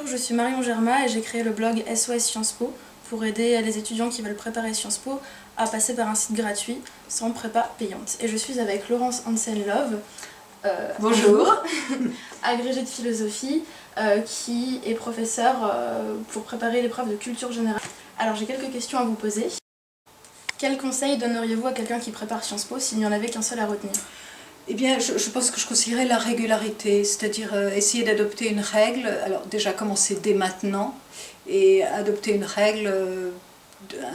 je suis Marion Germa et j'ai créé le blog SOS Sciences Po pour aider les étudiants qui veulent préparer Sciences Po à passer par un site gratuit sans prépa payante. Et je suis avec Laurence Hansen-Love, bonjour, agrégée de philosophie, qui est professeure pour préparer l'épreuve de culture générale. Alors j'ai quelques questions à vous poser. Quels conseils donneriez-vous à quelqu'un qui prépare Sciences Po s'il n'y en avait qu'un seul à retenir ? Eh bien, je pense que je conseillerais la régularité, c'est-à-dire essayer d'adopter une règle. Alors déjà, commencer dès maintenant et adopter une règle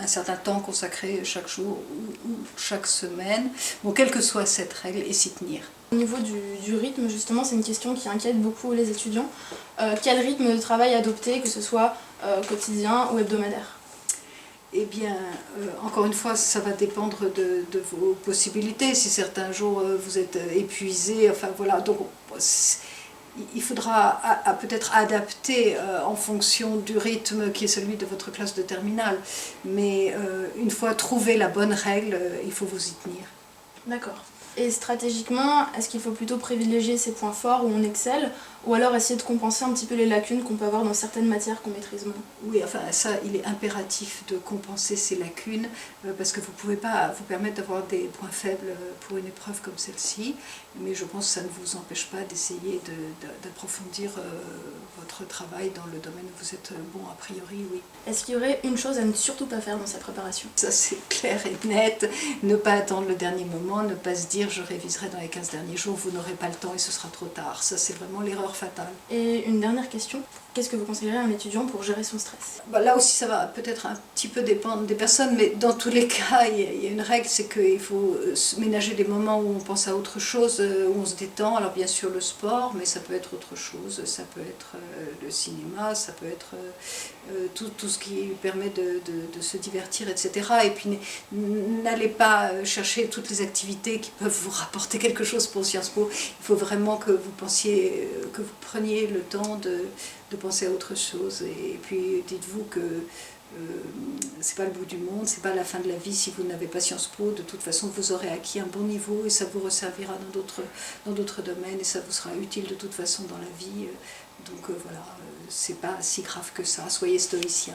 un certain temps consacré chaque jour ou chaque semaine, bon, quelle que soit cette règle, et s'y tenir. Au niveau du rythme, justement, c'est une question qui inquiète beaucoup les étudiants. Quel rythme de travail adopter, que ce soit quotidien ou hebdomadaire ? Eh bien, encore une fois, ça va dépendre de vos possibilités. Si certains jours vous êtes épuisé, enfin voilà, donc il faudra peut-être adapter en fonction du rythme qui est celui de votre classe de terminale. Mais une fois trouvé la bonne règle, il faut vous y tenir. D'accord. Et stratégiquement, est-ce qu'il faut plutôt privilégier ses points forts où on excelle, ou alors essayer de compenser un petit peu les lacunes qu'on peut avoir dans certaines matières qu'on maîtrise moins ? Oui, enfin ça, il est impératif de compenser ces lacunes parce que vous ne pouvez pas vous permettre d'avoir des points faibles pour une épreuve comme celle-ci, mais je pense que ça ne vous empêche pas d'essayer d'approfondir votre travail dans le domaine où vous êtes bon a priori, oui. Est-ce qu'il y aurait une chose à ne surtout pas faire dans sa préparation ? Ça c'est clair et net, ne pas attendre le dernier moment, ne pas se dire je réviserai dans les 15 derniers jours, vous n'aurez pas le temps et ce sera trop tard. Ça c'est vraiment l'erreur fatale. Et une dernière question, qu'est-ce que vous conseillerez à un étudiant pour gérer son stress ? Là aussi ça va peut-être un petit peu dépendre des personnes, mais dans tous les cas il y a une règle, c'est qu'il faut se ménager des moments où on pense à autre chose, où on se détend. Alors bien sûr le sport, mais ça peut être autre chose, ça peut être le cinéma, ça peut être tout ce qui permet de se divertir, etc. Et puis n'allez pas chercher toutes les activités qui peuvent vous rapporter quelque chose pour Sciences Po. Il faut vraiment que vous pensiez, que vous preniez le temps de penser à autre chose. Et puis dites-vous que c'est pas le bout du monde, c'est pas la fin de la vie si vous n'avez pas Sciences Po. De toute façon, vous aurez acquis un bon niveau et ça vous resservira dans d'autres domaines et ça vous sera utile de toute façon dans la vie. Donc voilà, c'est pas si grave que ça. Soyez stoïcien.